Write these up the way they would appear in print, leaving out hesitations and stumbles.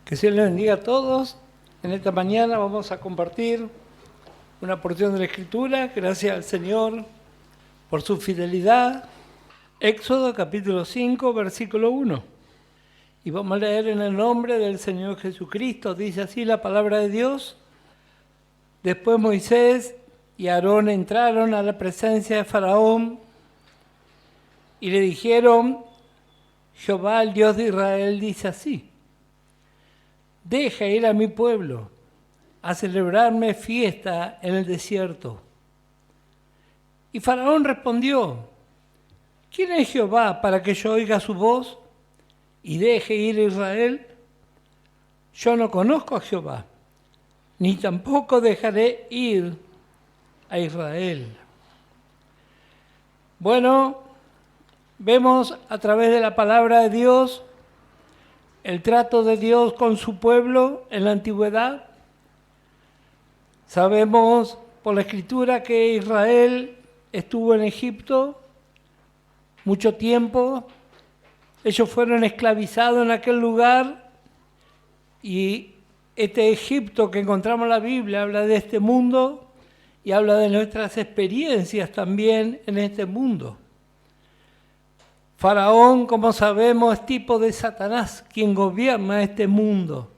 Que Dios les bendiga a todos. En esta mañana vamos a compartir una porción de la Escritura. Gracias al Señor por su fidelidad. Éxodo capítulo 5, versículo 1. Y vamos a leer en el nombre del Señor Jesucristo. Dice así la palabra de Dios. Después Moisés y Aarón entraron a la presencia de Faraón y le dijeron: Jehová, el Dios de Israel, dice así: deja ir a mi pueblo a celebrarme fiesta en el desierto. Y Faraón respondió: ¿quién es Jehová para que yo oiga su voz y deje ir a Israel? Yo no conozco a Jehová, ni tampoco dejaré ir a Israel. Bueno, vemos a través de la palabra de Dios el trato de Dios con su pueblo en la antigüedad. Sabemos por la Escritura que Israel estuvo en Egipto mucho tiempo. Ellos fueron esclavizados en aquel lugar y este Egipto que encontramos en la Biblia habla de este mundo y habla de nuestras experiencias también en este mundo. Faraón, como sabemos, es tipo de Satanás, quien gobierna este mundo.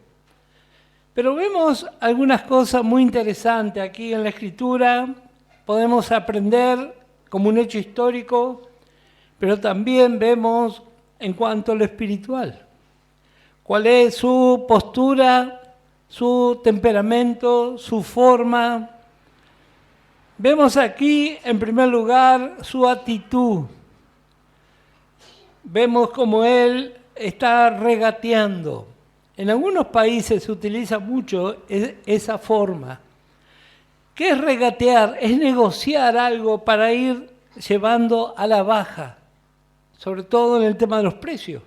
Pero vemos algunas cosas muy interesantes aquí en la Escritura. Podemos aprender como un hecho histórico, pero también vemos en cuanto a lo espiritual. ¿Cuál es su postura, su temperamento, su forma? Vemos aquí, en primer lugar, su actitud. Vemos como él está regateando. En algunos países se utiliza mucho esa forma. ¿Qué es regatear? Es negociar algo para ir llevando a la baja, sobre todo en el tema de los precios.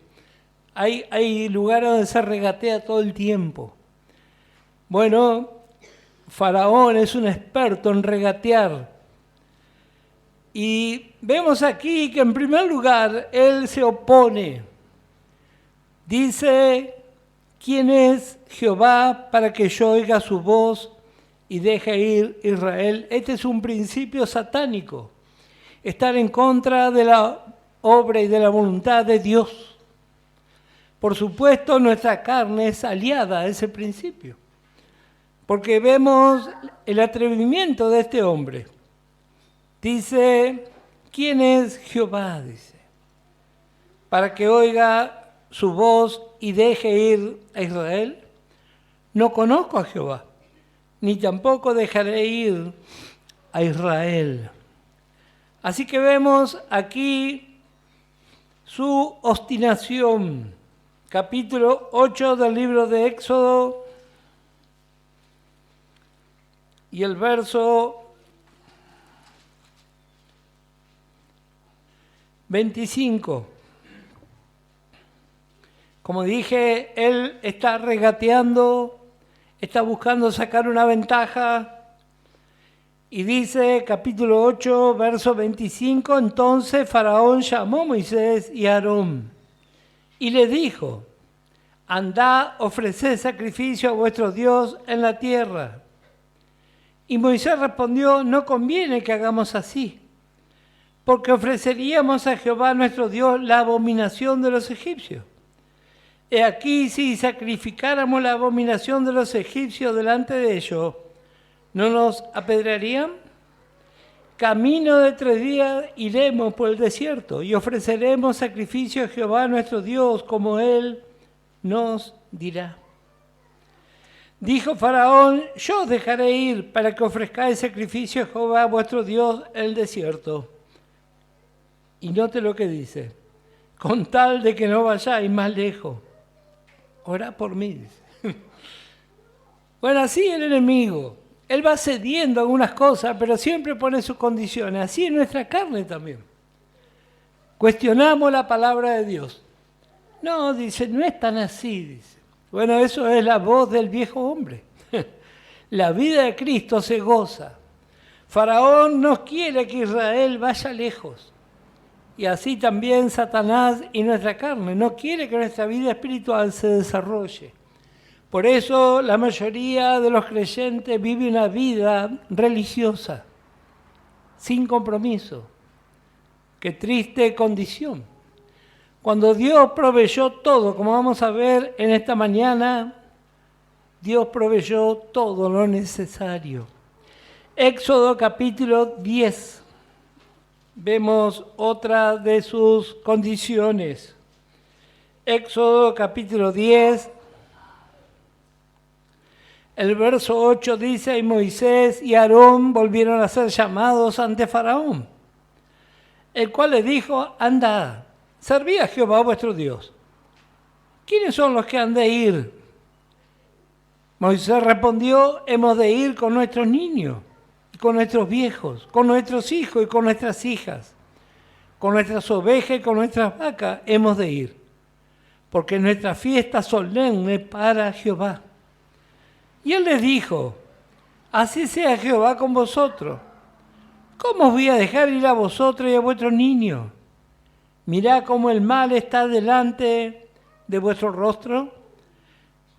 Hay lugares donde se regatea todo el tiempo. Bueno, Faraón es un experto en regatear. Y vemos aquí que en primer lugar él se opone. Dice: ¿quién es Jehová para que yo oiga su voz y deje ir Israel? Este es un principio satánico. Estar en contra de la obra y de la voluntad de Dios. Por supuesto, nuestra carne es aliada a ese principio. Porque vemos el atrevimiento de este hombre. Dice: ¿quién es Jehová? Dice, para que oiga su voz y deje ir a Israel. No conozco a Jehová, ni tampoco dejaré ir a Israel. Así que vemos aquí su obstinación. Capítulo 8 del libro de Éxodo y el verso 25. Como dije, él está regateando, está buscando sacar una ventaja. Y dice, capítulo 8, verso 25, entonces Faraón llamó a Moisés y a Aarón y le dijo: andad, ofreced sacrificio a vuestro Dios en la tierra. Y Moisés respondió: no conviene que hagamos así, porque ofreceríamos a Jehová nuestro Dios la abominación de los egipcios. He aquí, si sacrificáramos la abominación de los egipcios delante de ellos, ¿no nos apedrearían? Camino de 3 días iremos por el desierto y ofreceremos sacrificio a Jehová nuestro Dios, como Él nos dirá. Dijo Faraón: yo os dejaré ir para que ofrezcáis sacrificio a Jehová vuestro Dios en el desierto. Y note lo que dice: con tal de que no vayáis más lejos, orad por mí. Bueno, así el enemigo. Él va cediendo algunas cosas, pero siempre pone sus condiciones. Así es nuestra carne también. Cuestionamos la palabra de Dios. No, dice, no es tan así, dice. Bueno, eso es la voz del viejo hombre. La vida de Cristo se goza. Faraón no quiere que Israel vaya lejos. Y así también Satanás y nuestra carne no quiere que nuestra vida espiritual se desarrolle. Por eso la mayoría de los creyentes vive una vida religiosa, sin compromiso. Qué triste condición. Cuando Dios proveyó todo, como vamos a ver en esta mañana, Dios proveyó todo lo necesario. Éxodo capítulo 10. Vemos otra de sus condiciones. Éxodo capítulo 10. El verso 8 dice, y Moisés y Aarón volvieron a ser llamados ante Faraón, el cual les dijo, andad, servid a Jehová vuestro Dios. ¿Quiénes son los que han de ir? Moisés respondió, hemos de ir con nuestros niños, con nuestros viejos, con nuestros hijos y con nuestras hijas, con nuestras ovejas y con nuestras vacas hemos de ir, porque es nuestra fiesta solemne para Jehová. Y él les dijo, así sea Jehová con vosotros. ¿Cómo os voy a dejar ir a vosotros y a vuestros niños? Mirad cómo el mal está delante de vuestro rostro.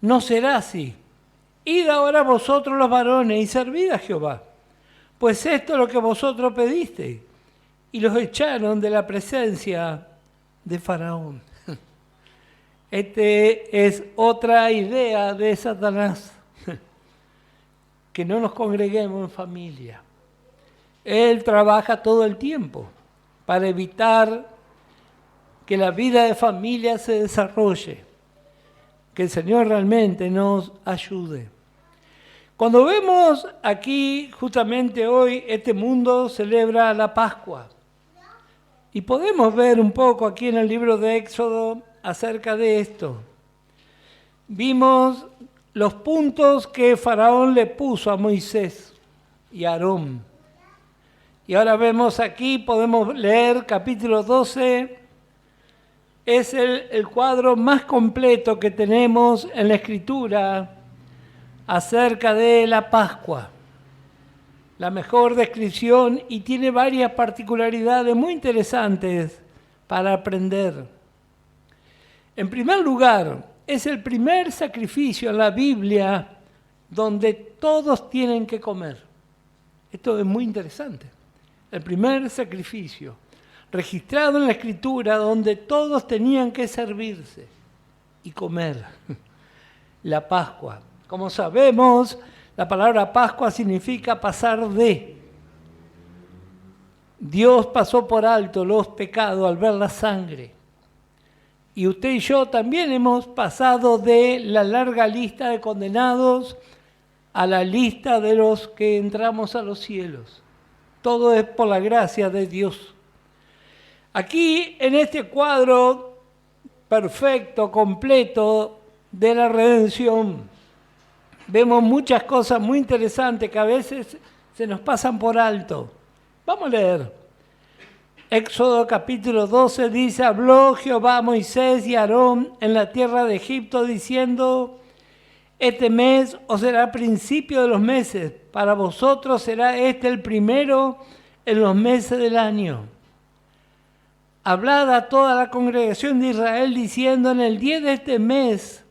No será así. Id ahora vosotros los varones y servid a Jehová, pues esto es lo que vosotros pedisteis. Y los echaron de la presencia de Faraón. Este es otra idea de Satanás. Que no nos congreguemos en familia. Él trabaja todo el tiempo para evitar que la vida de familia se desarrolle. Que el Señor realmente nos ayude. Cuando vemos aquí, justamente hoy, este mundo celebra la Pascua. Y podemos ver un poco aquí en el libro de Éxodo acerca de esto. Vimos los puntos que Faraón le puso a Moisés y a Aarón. Y ahora vemos aquí, podemos leer capítulo 12, es el cuadro más completo que tenemos en la Escritura acerca de la Pascua. La mejor descripción y tiene varias particularidades muy interesantes para aprender. En primer lugar, es el primer sacrificio en la Biblia donde todos tienen que comer. Esto es muy interesante. El primer sacrificio registrado en la Escritura donde todos tenían que servirse y comer. La Pascua. Como sabemos, la palabra Pascua significa pasar de. Dios pasó por alto los pecados al ver la sangre. Y usted y yo también hemos pasado de la larga lista de condenados a la lista de los que entramos a los cielos. Todo es por la gracia de Dios. Aquí, en este cuadro perfecto, completo de la redención, vemos muchas cosas muy interesantes que a veces se nos pasan por alto. Vamos a leer. Éxodo capítulo 12 dice, habló Jehová a Moisés y a Aarón en la tierra de Egipto, diciendo, este mes os será principio de los meses, para vosotros será este el primero en los meses del año. Hablad a toda la congregación de Israel, diciendo, en el día de este mes,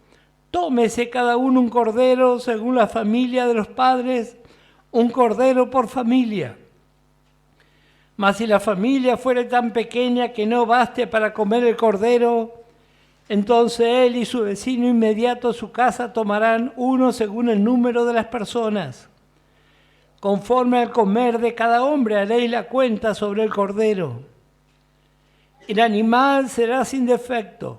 tómese cada uno un cordero según la familia de los padres, un cordero por familia. Mas si la familia fuere tan pequeña que no baste para comer el cordero, entonces él y su vecino inmediato a su casa tomarán uno según el número de las personas. Conforme al comer de cada hombre haréis la cuenta sobre el cordero. El animal será sin defecto.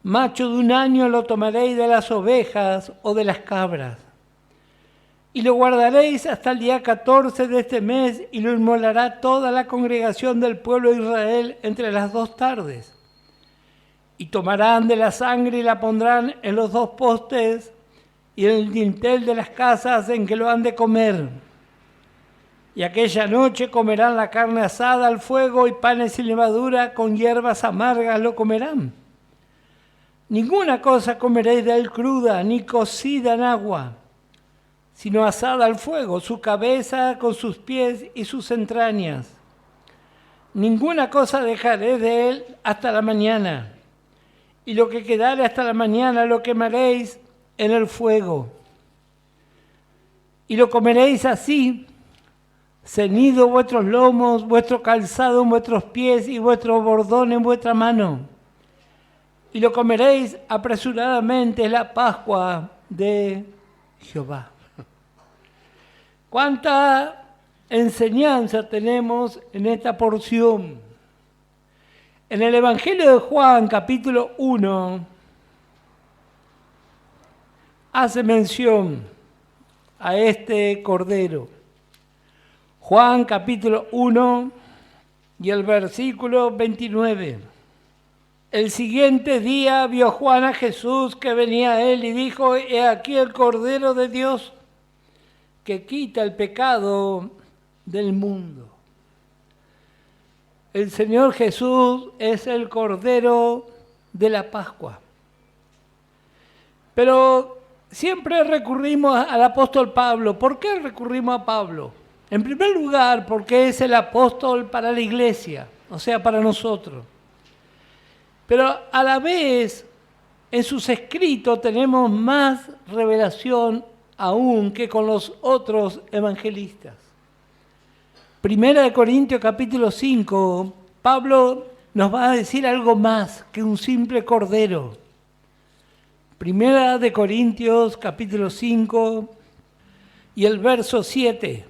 Macho de 1 año lo tomaréis de las ovejas o de las cabras. Y lo guardaréis hasta el día 14 de este mes y lo inmolará toda la congregación del pueblo de Israel entre las 2 tardes. Y tomarán de la sangre y la pondrán en los 2 postes y en el dintel de las casas en que lo han de comer. Y aquella noche comerán la carne asada al fuego y panes sin levadura, con hierbas amargas lo comerán. Ninguna cosa comeréis de él cruda, ni cocida en agua, sino asada al fuego, su cabeza con sus pies y sus entrañas. Ninguna cosa dejaré de él hasta la mañana, y lo que quedare hasta la mañana lo quemaréis en el fuego. Y lo comeréis así, ceñido vuestros lomos, vuestro calzado en vuestros pies y vuestro bordón en vuestra mano. Y lo comeréis apresuradamente, es la Pascua de Jehová. ¿Cuánta enseñanza tenemos en esta porción? En el Evangelio de Juan, capítulo 1, hace mención a este Cordero. Juan, capítulo 1, y el versículo 29. El siguiente día vio Juan a Jesús que venía a él y dijo: he aquí el Cordero de Dios que quita el pecado del mundo. El Señor Jesús es el Cordero de la Pascua. Pero siempre recurrimos al apóstol Pablo. ¿Por qué recurrimos a Pablo? En primer lugar, porque es el apóstol para la iglesia, o sea, para nosotros. Pero a la vez, en sus escritos tenemos más revelación aún que con los otros evangelistas. Primera de Corintios capítulo 5, Pablo nos va a decir algo más que un simple cordero. Primera de Corintios capítulo 5 y el verso 7.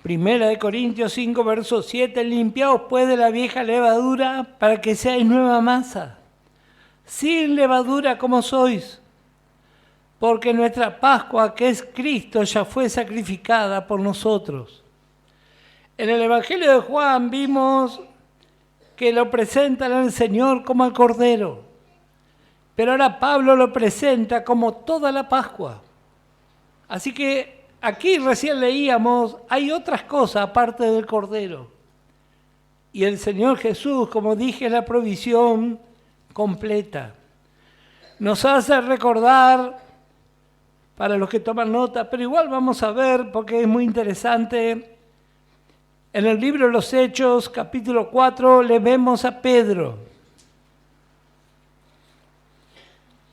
Primera de Corintios 5, verso 7, limpiaos pues de la vieja levadura para que seáis nueva masa, sin levadura como sois, porque nuestra Pascua, que es Cristo, ya fue sacrificada por nosotros. En el Evangelio de Juan vimos que lo presentan al Señor como al Cordero, pero ahora Pablo lo presenta como toda la Pascua. Así que aquí recién leíamos, hay otras cosas aparte del Cordero. Y el Señor Jesús, como dije, es la provisión completa. Nos hace recordar, para los que toman nota, pero igual vamos a ver, porque es muy interesante, en el libro de los Hechos, capítulo 4, le vemos a Pedro.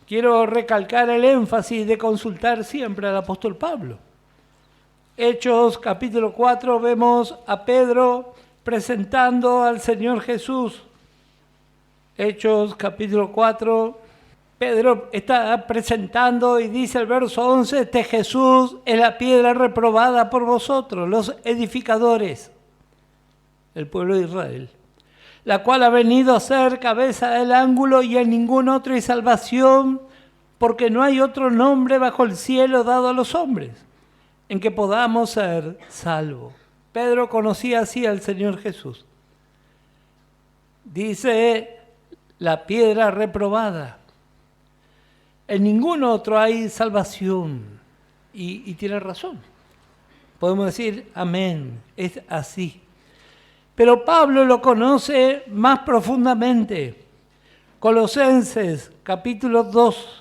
Quiero recalcar el énfasis de consultar siempre al apóstol Pablo. Hechos capítulo 4 vemos a Pedro presentando al Señor Jesús. Hechos capítulo 4, Pedro está presentando y dice el verso 11, este Jesús es la piedra reprobada por vosotros, los edificadores, el pueblo de Israel, la cual ha venido a ser cabeza del ángulo y en ningún otro hay salvación, porque no hay otro nombre bajo el cielo dado a los hombres en que podamos ser salvos. Pedro conocía así al Señor Jesús. Dice, la piedra reprobada. En ningún otro hay salvación. Y tiene razón. Podemos decir, amén, es así. Pero Pablo lo conoce más profundamente. Colosenses, capítulo 2.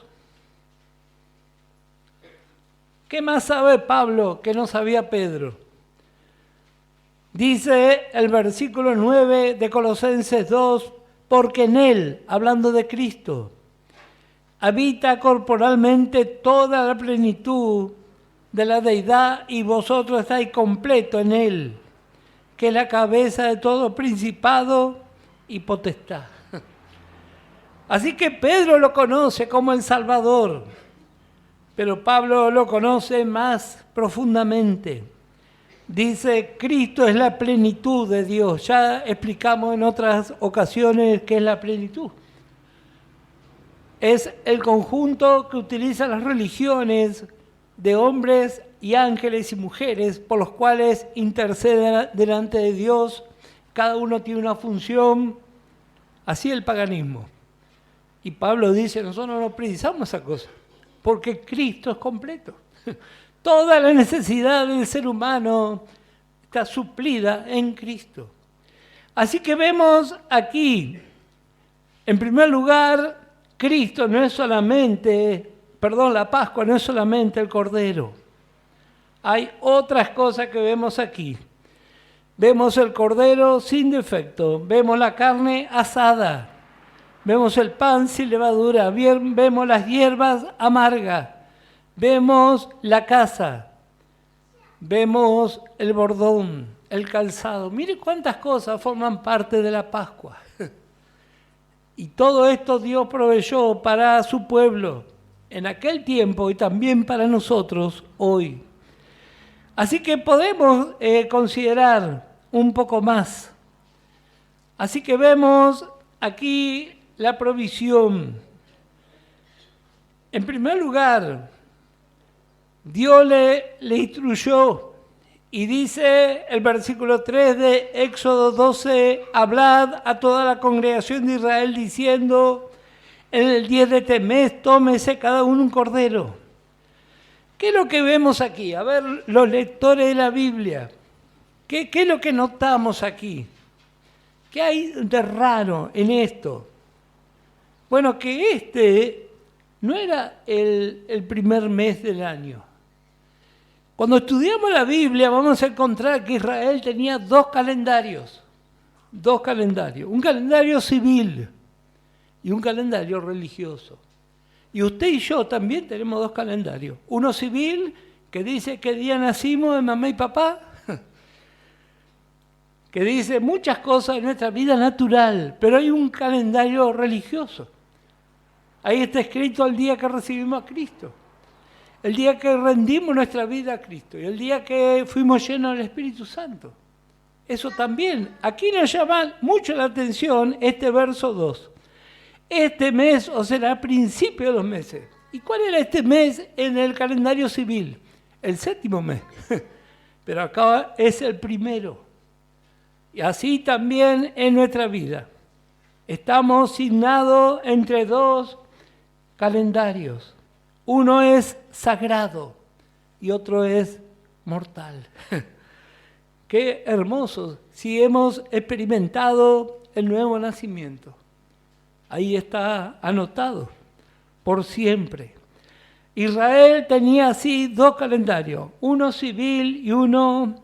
¿Qué más sabe Pablo que no sabía Pedro? Dice el versículo 9 de Colosenses 2, porque en él, hablando de Cristo, habita corporalmente toda la plenitud de la deidad y vosotros estáis completos en él, que es la cabeza de todo principado y potestad. Así que Pedro lo conoce como el Salvador, pero Pablo lo conoce más profundamente. Dice, Cristo es la plenitud de Dios. Ya explicamos en otras ocasiones qué es la plenitud. Es el conjunto que utilizan las religiones de hombres y ángeles y mujeres por los cuales interceden delante de Dios. Cada uno tiene una función. Así el paganismo. Y Pablo dice, nosotros no precisamos esa cosa, porque Cristo es completo. Toda la necesidad del ser humano está suplida en Cristo. Así que vemos aquí, en primer lugar, Cristo no es solamente, la Pascua no es solamente el Cordero. Hay otras cosas que vemos aquí. Vemos el Cordero sin defecto, vemos la carne asada, Vemos el pan sin levadura, vemos las hierbas amargas, vemos la casa, vemos el bordón, el calzado. Mire cuántas cosas forman parte de la Pascua. Y todo esto Dios proveyó para su pueblo en aquel tiempo y también para nosotros hoy. Así que podemos considerar un poco más. Así que vemos aquí la provisión. En primer lugar, Dios le instruyó y dice el versículo 3 de Éxodo 12, hablad a toda la congregación de Israel diciendo, en el 10 de este mes tómese cada uno un cordero. ¿Qué es lo que vemos aquí? A ver, los lectores de la Biblia, ¿qué es lo que notamos aquí? ¿Qué hay de raro en esto? Bueno, que este no era el primer mes del año. Cuando estudiamos la Biblia vamos a encontrar que Israel tenía dos calendarios, un calendario civil y un calendario religioso. Y usted y yo también tenemos dos calendarios, uno civil que dice qué día nacimos de mamá y papá, que dice muchas cosas de nuestra vida natural, pero hay un calendario religioso. Ahí está escrito el día que recibimos a Cristo, el día que rendimos nuestra vida a Cristo y el día que fuimos llenos del Espíritu Santo. Eso también. Aquí nos llama mucho la atención este verso 2. Este mes os será principio de los meses. ¿Y cuál era este mes en el calendario civil? El séptimo mes. Pero acá es el primero. Y así también en nuestra vida. Estamos asignados entre dos calendarios. Uno es sagrado y otro es mortal. Qué hermoso si hemos experimentado el nuevo nacimiento. Ahí está anotado, por siempre. Israel tenía así dos calendarios, uno civil y uno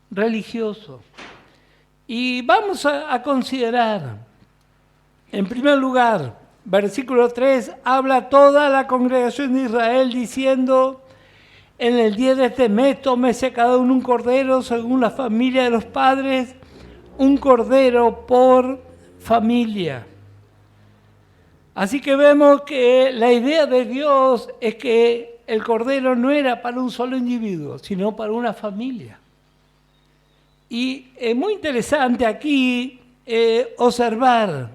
religioso. Y vamos a considerar, en primer lugar, versículo 3, habla toda la congregación de Israel diciendo, en el día de este mes tómese cada uno un cordero según la familia de los padres, un cordero por familia. Así que vemos que la idea de Dios es que el cordero no era para un solo individuo, sino para una familia. Y es muy interesante aquí observar.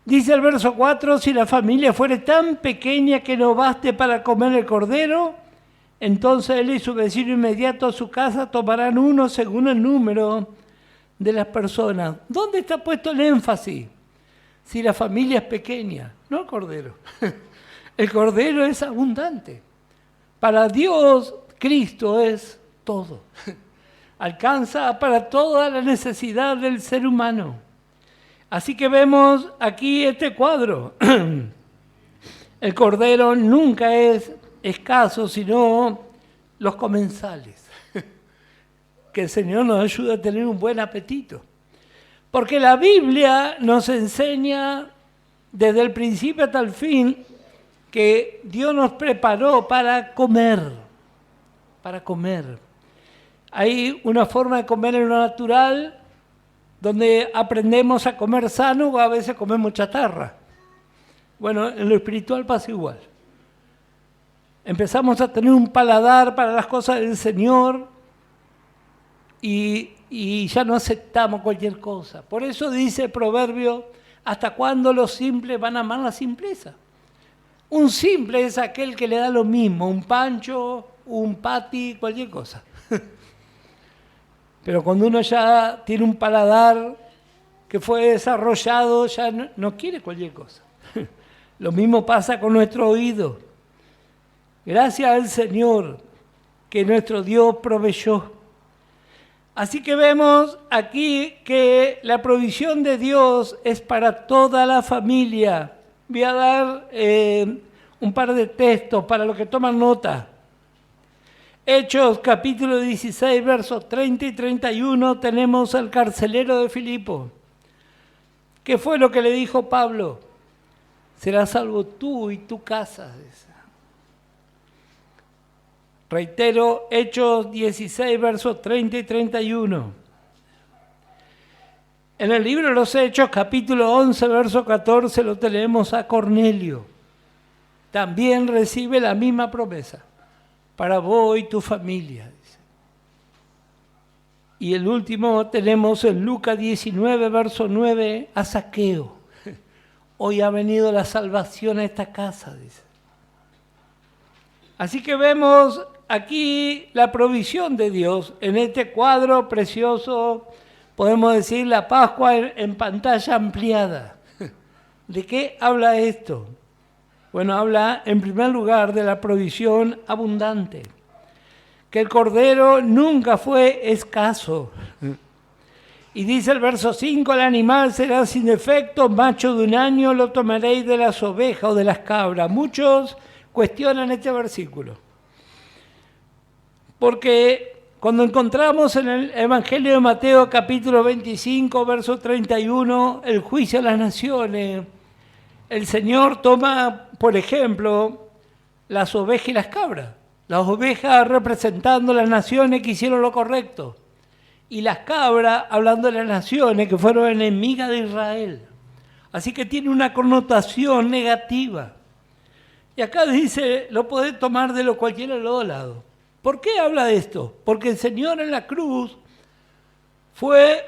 Dice el verso 4, si la familia fuere tan pequeña que no baste para comer el cordero, entonces él y su vecino inmediato a su casa tomarán uno según el número de las personas. ¿Dónde está puesto el énfasis? Si la familia es pequeña, no el cordero. El cordero es abundante. Para Dios, Cristo es todo. Alcanza para toda la necesidad del ser humano. Así que vemos aquí este cuadro. El cordero nunca es escaso, sino los comensales. Que el Señor nos ayude a tener un buen apetito. Porque la Biblia nos enseña desde el principio hasta el fin que Dios nos preparó para comer. Hay una forma de comer en lo natural donde aprendemos a comer sano o a veces comemos chatarra. Bueno, en lo espiritual pasa igual. Empezamos a tener un paladar para las cosas del Señor y ya no aceptamos cualquier cosa. Por eso dice el proverbio, ¿hasta cuándo los simples van a amar la simpleza? Un simple es aquel que le da lo mismo, un pancho, un patty, cualquier cosa. Pero cuando uno ya tiene un paladar que fue desarrollado, ya no quiere cualquier cosa. Lo mismo pasa con nuestro oído. Gracias al Señor que nuestro Dios proveyó. Así que vemos aquí que la provisión de Dios es para toda la familia. Voy a dar un par de textos para los que toman nota. Hechos capítulo 16, versos 30 y 31, tenemos al carcelero de Filipo. ¿Qué fue lo que le dijo Pablo? Serás salvo tú y tu casa. Reitero, Hechos 16, versos 30 y 31. En el libro de los Hechos, capítulo 11, verso 14, lo tenemos a Cornelio. También recibe la misma promesa, para vos y tu familia. Dice. Y el último tenemos en Lucas 19, verso 9, a Zaqueo. Hoy ha venido la salvación a esta casa, dice. Así que vemos aquí la provisión de Dios en este cuadro precioso, podemos decir la Pascua en pantalla ampliada. ¿De qué habla esto? Bueno, habla en primer lugar de la provisión abundante, que el cordero nunca fue escaso. Y dice el verso 5, el animal será sin defecto, macho de un año, lo tomaréis de las ovejas o de las cabras. Muchos cuestionan este versículo, porque cuando encontramos en el Evangelio de Mateo capítulo 25, verso 31, el juicio a las naciones, el Señor toma, por ejemplo, las ovejas y las cabras. Las ovejas representando las naciones que hicieron lo correcto, y las cabras hablando de las naciones que fueron enemigas de Israel. Así que tiene una connotación negativa. Y acá dice, lo podés tomar de cualquiera de los dos lados. ¿Por qué habla de esto? Porque el Señor en la cruz fue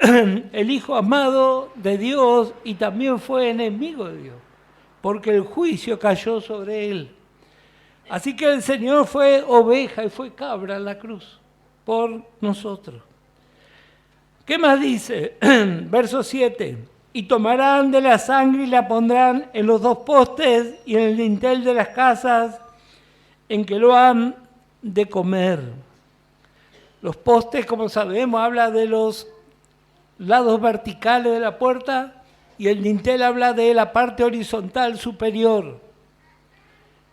el Hijo amado de Dios y también fue enemigo de Dios, porque el juicio cayó sobre él. Así que el Señor fue oveja y fue cabra en la cruz por nosotros. ¿Qué más dice? Verso 7. Y tomarán de la sangre y la pondrán en los dos postes y en el dintel de las casas en que lo han de comer. Los postes, como sabemos, habla de los lados verticales de la puerta y el dintel habla de la parte horizontal superior.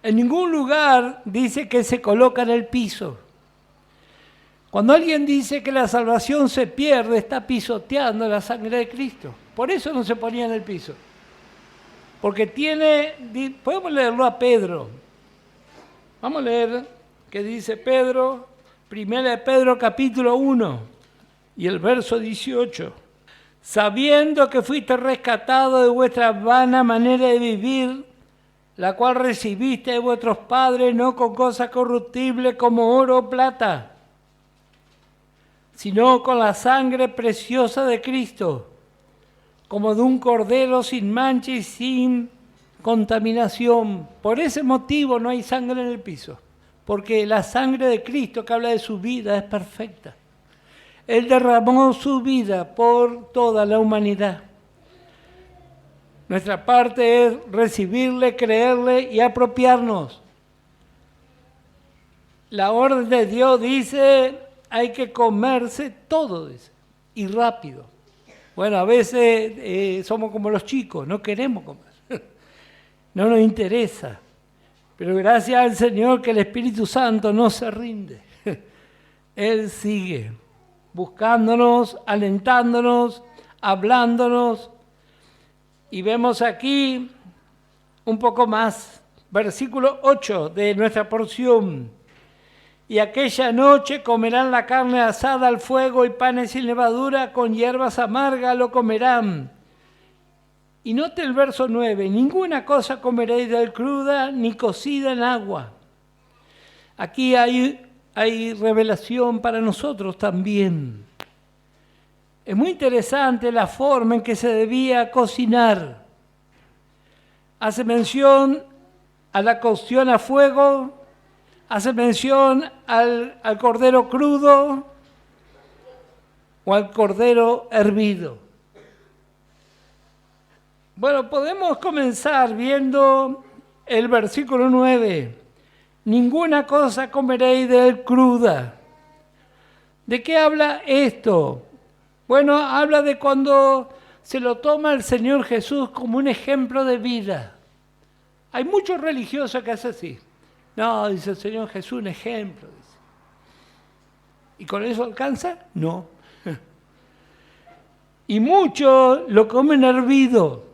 En ningún lugar dice que se coloca en el piso. Cuando alguien dice que la salvación se pierde, está pisoteando la sangre de Cristo. Por eso no se ponía en el piso. Porque podemos leerlo a Pedro. Vamos a leer qué dice Pedro, 1 Pedro capítulo 1 y el verso 18. Sabiendo que fuiste rescatado de vuestra vana manera de vivir, la cual recibiste de vuestros padres, no con cosas corruptibles como oro o plata, sino con la sangre preciosa de Cristo, como de un cordero sin mancha y sin contaminación. Por ese motivo no hay sangre en el piso, porque la sangre de Cristo, que habla de su vida, es perfecta. Él derramó su vida por toda la humanidad. Nuestra parte es recibirle, creerle y apropiarnos. La orden de Dios dice, hay que comerse todo, dice, y rápido. Bueno, a veces somos como los chicos, no queremos comer, no nos interesa. Pero gracias al Señor que el Espíritu Santo no se rinde. Él sigue buscándonos, alentándonos, hablándonos. Y vemos aquí un poco más, versículo 8 de nuestra porción. Y aquella noche comerán la carne asada al fuego y panes sin levadura, con hierbas amargas lo comerán. Y note el verso 9, ninguna cosa comeréis del cruda ni cocida en agua. Aquí hay revelación para nosotros también. Es muy interesante la forma en que se debía cocinar. Hace mención a la cocción a fuego, hace mención al cordero crudo o al cordero hervido. Bueno, podemos comenzar viendo el versículo 9. Ninguna cosa comeréis de él cruda. ¿De qué habla esto? Bueno, habla de cuando se lo toma el Señor Jesús como un ejemplo de vida. Hay muchos religiosos que hacen así. No, dice el Señor Jesús, un ejemplo. Dice. ¿Y con eso alcanza? No. y muchos lo comen hervido.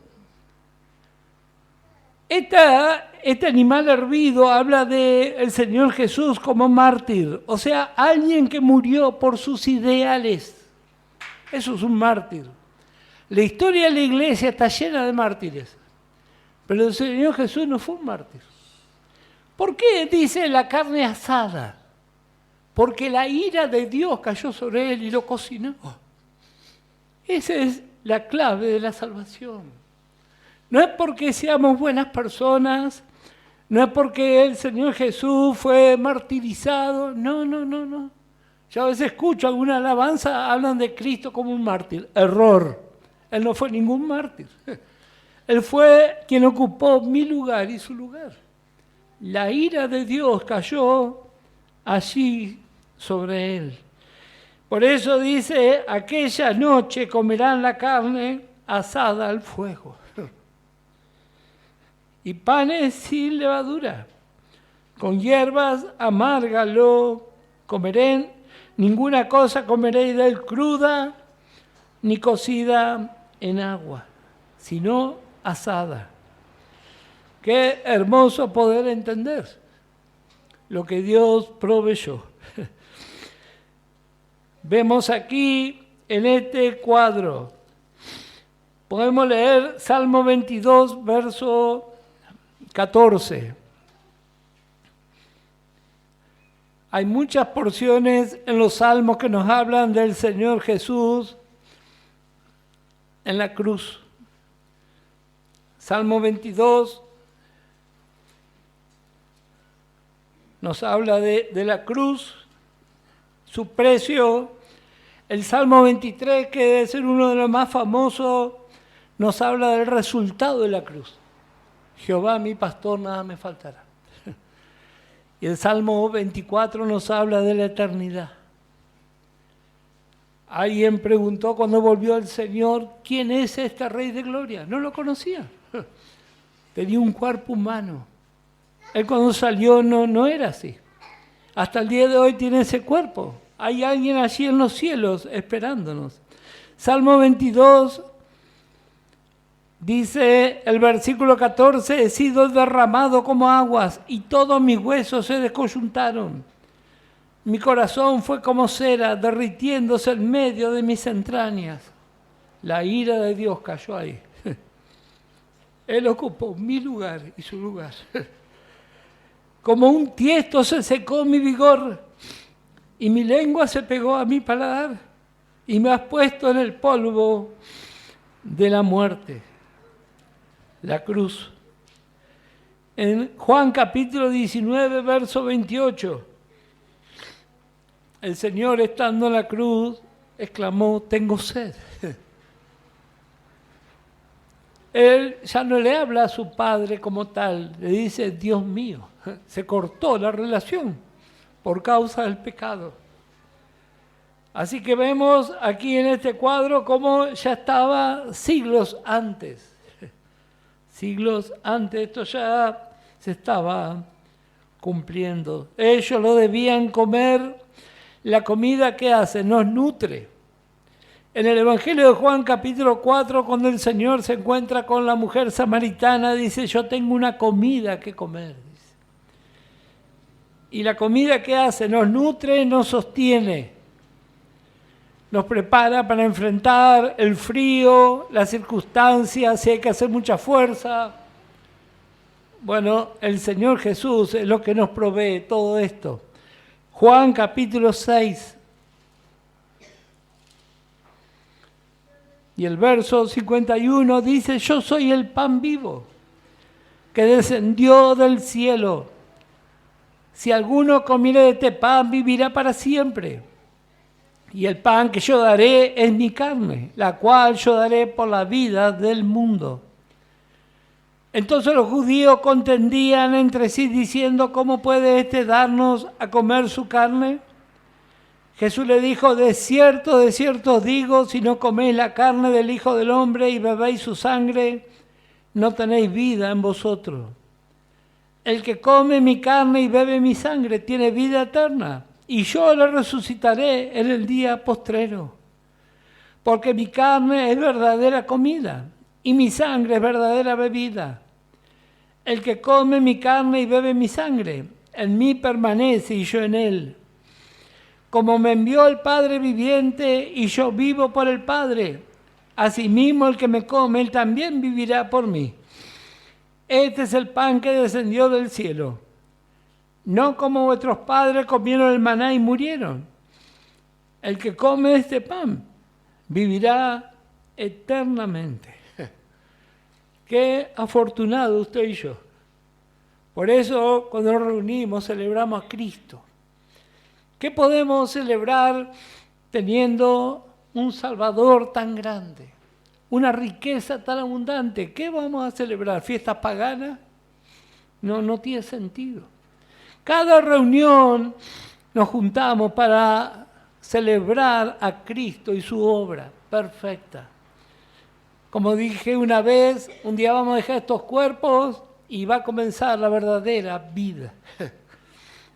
Este animal hervido habla del Señor Jesús como mártir, o sea, alguien que murió por sus ideales. Eso es un mártir. La historia de la iglesia está llena de mártires, pero el Señor Jesús no fue un mártir. ¿Por qué dice la carne asada? Porque la ira de Dios cayó sobre él y lo cocinó. Esa es la clave de la salvación. No es porque seamos buenas personas, no es porque el Señor Jesús fue martirizado, no. Yo a veces escucho alguna alabanza, hablan de Cristo como un mártir. Error. Él no fue ningún mártir. Él fue quien ocupó mi lugar y su lugar. La ira de Dios cayó allí sobre él. Por eso dice, aquella noche comerán la carne asada al fuego. Y panes sin levadura, con hierbas amargas lo comeré, ninguna cosa comeréis de él cruda, ni cocida en agua, sino asada. Qué hermoso poder entender lo que Dios proveyó. Vemos aquí en este cuadro, podemos leer Salmo 22, verso 14. Hay muchas porciones en los salmos que nos hablan del Señor Jesús en la cruz. Salmo 22 nos habla de la cruz, su precio. El Salmo 23, que debe ser uno de los más famosos, nos habla del resultado de la cruz. Jehová mi pastor, nada me faltará. Y el Salmo 24 nos habla de la eternidad. Alguien preguntó cuando volvió el Señor, ¿quién es este Rey de Gloria? No lo conocía. Tenía un cuerpo humano. Él cuando salió no era así. Hasta el día de hoy tiene ese cuerpo. Hay alguien allí en los cielos esperándonos. Salmo 22 dice el versículo 14, he sido derramado como aguas y todos mis huesos se descoyuntaron. Mi corazón fue como cera derritiéndose en medio de mis entrañas. La ira de Dios cayó ahí. Él ocupó mi lugar y su lugar. Como un tiesto se secó mi vigor y mi lengua se pegó a mi paladar y me has puesto en el polvo de la muerte. La cruz. En Juan capítulo 19, verso 28, el Señor estando en la cruz exclamó, tengo sed. Él ya no le habla a su Padre como tal, le dice, Dios mío. Se cortó la relación por causa del pecado. Así que vemos aquí en este cuadro cómo ya estaba siglos antes. Siglos antes, esto ya se estaba cumpliendo. Ellos lo debían comer, la comida que hace, nos nutre. En el Evangelio de Juan capítulo 4, cuando el Señor se encuentra con la mujer samaritana, dice, yo tengo una comida que comer. Dice. Y la comida que hace nos nutre, nos sostiene, nos prepara para enfrentar el frío, las circunstancias, si hay que hacer mucha fuerza. Bueno, el Señor Jesús es lo que nos provee todo esto. Juan capítulo 6. Y el verso 51 dice, yo soy el pan vivo que descendió del cielo. Si alguno comiere de este pan, vivirá para siempre. Y el pan que yo daré es mi carne, la cual yo daré por la vida del mundo. Entonces los judíos contendían entre sí diciendo, ¿cómo puede éste darnos a comer su carne? Jesús le dijo, de cierto os digo, si no coméis la carne del Hijo del Hombre y bebéis su sangre, no tenéis vida en vosotros. El que come mi carne y bebe mi sangre tiene vida eterna, y yo le resucitaré en el día postrero. porque mi carne es verdadera comida y mi sangre es verdadera bebida. El que come mi carne y bebe mi sangre, en mí permanece y yo en él. Como me envió el Padre viviente y yo vivo por el Padre, asimismo el que me come, él también vivirá por mí. Este es el pan que descendió del cielo. No como vuestros padres comieron el maná y murieron. El que come este pan vivirá eternamente. Qué afortunado usted y yo. Por eso, cuando nos reunimos, celebramos a Cristo. ¿Qué podemos celebrar teniendo un Salvador tan grande? Una riqueza tan abundante. ¿Qué vamos a celebrar? ¿Fiestas paganas? No tiene sentido. Cada reunión nos juntamos para celebrar a Cristo y su obra perfecta. Como dije una vez, un día vamos a dejar estos cuerpos y va a comenzar la verdadera vida.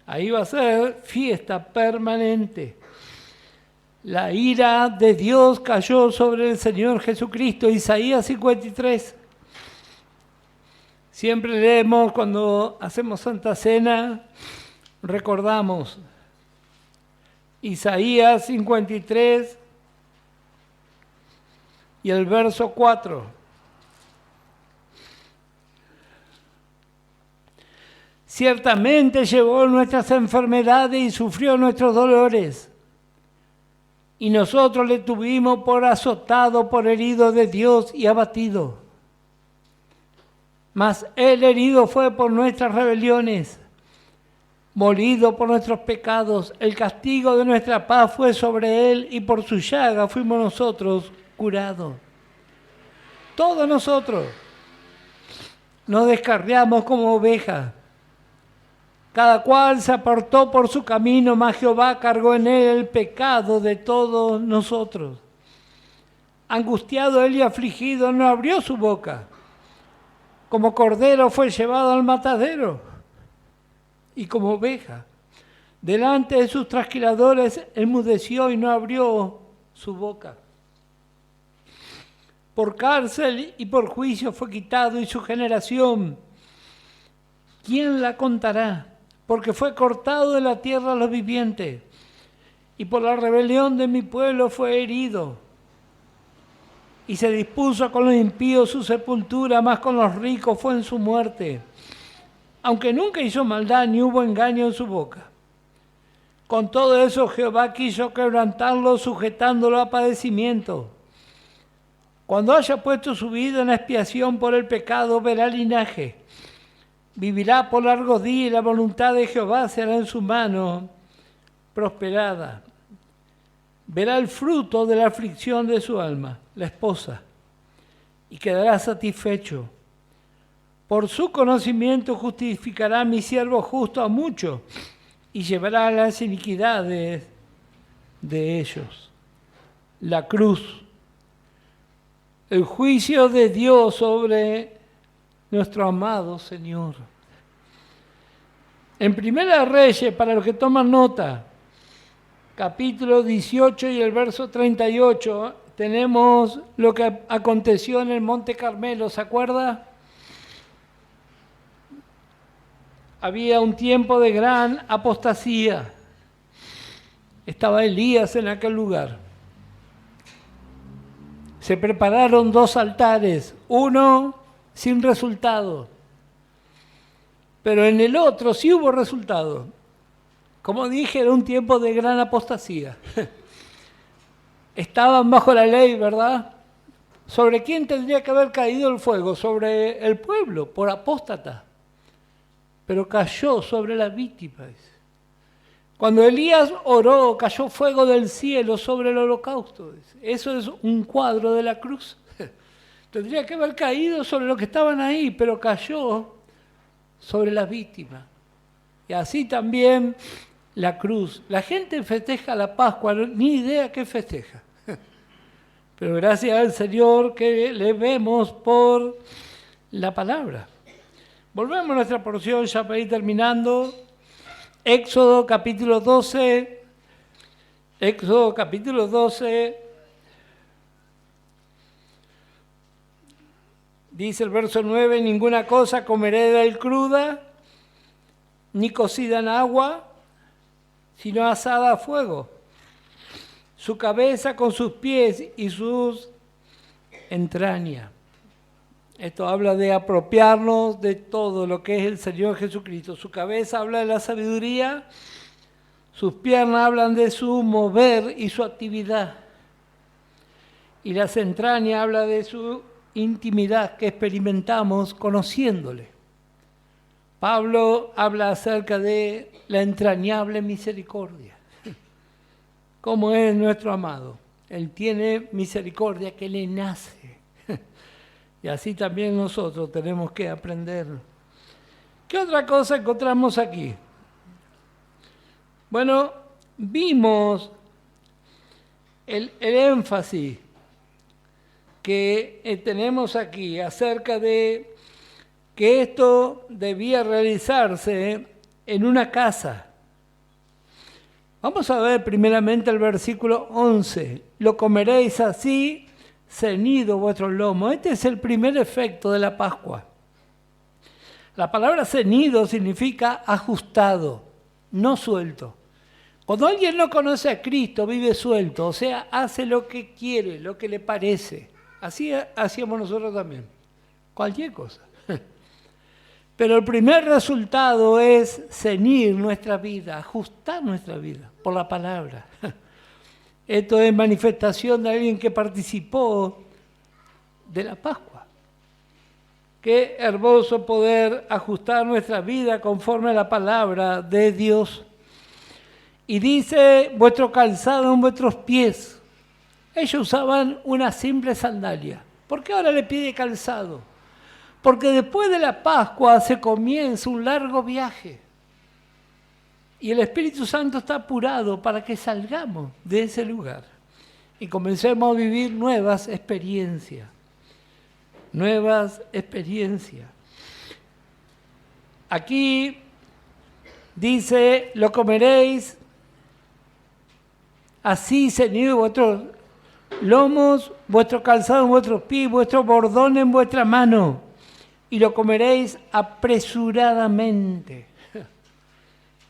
Ahí va a ser fiesta permanente. La ira de Dios cayó sobre el Señor Jesucristo. Isaías 53. Siempre leemos cuando hacemos Santa Cena, recordamos Isaías 53 y el verso 4. Ciertamente llevó nuestras enfermedades y sufrió nuestros dolores. Y nosotros le tuvimos por azotado, por herido de Dios y abatido. Mas él herido fue por nuestras rebeliones, molido por nuestros pecados. El castigo de nuestra paz fue sobre él y por su llaga fuimos nosotros curados. Todos nosotros nos descarriamos como ovejas. Cada cual se apartó por su camino, mas Jehová cargó en él el pecado de todos nosotros. Angustiado él y afligido, no abrió su boca. Como cordero fue llevado al matadero, y como oveja, delante de sus trasquiladores enmudeció y no abrió su boca. Por cárcel y por juicio fue quitado, y su generación, ¿quién la contará? Porque fue cortado de la tierra a los vivientes, y por la rebelión de mi pueblo fue herido. Y se dispuso con los impíos su sepultura, mas con los ricos fue en su muerte. Aunque nunca hizo maldad, ni hubo engaño en su boca. Con todo eso Jehová quiso quebrantarlo, sujetándolo a padecimiento. Cuando haya puesto su vida en expiación por el pecado, verá linaje. Vivirá por largos días y la voluntad de Jehová será en su mano prosperada. Verá el fruto de la aflicción de su alma, la esposa, y quedará satisfecho. Por su conocimiento justificará mi siervo justo a muchos y llevará las iniquidades de ellos. La cruz, el juicio de Dios sobre nuestro amado Señor. En Primera Reyes, para los que toman nota, capítulo 18 y el verso 38, tenemos lo que aconteció en el Monte Carmelo, ¿se acuerda? Había un tiempo de gran apostasía. Estaba Elías en aquel lugar. Se prepararon 2 altares, uno sin resultado, pero en el otro sí hubo resultado. Como dije, era un tiempo de gran apostasía. Estaban bajo la ley, ¿verdad? ¿Sobre quién tendría que haber caído el fuego? Sobre el pueblo, por apóstata. Pero cayó sobre las víctimas. Cuando Elías oró, cayó fuego del cielo sobre el holocausto. Eso es un cuadro de la cruz. Tendría que haber caído sobre los que estaban ahí, pero cayó sobre las víctimas. Y así también la cruz. La gente festeja la Pascua, ni idea qué festeja. Pero gracias al Señor que le vemos por la palabra. Volvemos a nuestra porción ya para ir terminando. Éxodo capítulo 12. Éxodo capítulo 12. Dice el verso 9, ninguna cosa comeré de él cruda, ni cocida en agua, sino asada a fuego. Su cabeza con sus pies y sus entrañas. Esto habla de apropiarnos de todo lo que es el Señor Jesucristo. Su cabeza habla de la sabiduría, sus piernas hablan de su mover y su actividad. Y las entrañas hablan de su intimidad que experimentamos conociéndole. Pablo habla acerca de la entrañable misericordia. ¿Cómo es nuestro amado? Él tiene misericordia que le nace. Y así también nosotros tenemos que aprender. ¿Qué otra cosa encontramos aquí? Bueno, vimos el énfasis que tenemos aquí acerca de que esto debía realizarse en una casa. Vamos a ver primeramente el versículo 11. Lo comeréis así, ceñido vuestros lomos. Este es el primer efecto de la Pascua. La palabra ceñido significa ajustado, no suelto. Cuando alguien no conoce a Cristo, vive suelto, o sea, hace lo que quiere, lo que le parece. Así hacíamos nosotros también, cualquier cosa. Pero el primer resultado es ceñir nuestra vida, ajustar nuestra vida por la palabra. Esto es manifestación de alguien que participó de la Pascua. Qué hermoso poder ajustar nuestra vida conforme a la palabra de Dios. Y dice, vuestro calzado en vuestros pies. Ellos usaban una simple sandalia. ¿Por qué ahora le pide calzado? Porque después de la Pascua se comienza un largo viaje. Y el Espíritu Santo está apurado para que salgamos de ese lugar y comencemos a vivir nuevas experiencias. Nuevas experiencias. Aquí dice, lo comeréis así ceñido vuestros lomos, vuestro calzado en vuestros pies, vuestro bordón en vuestra mano, y lo comeréis apresuradamente.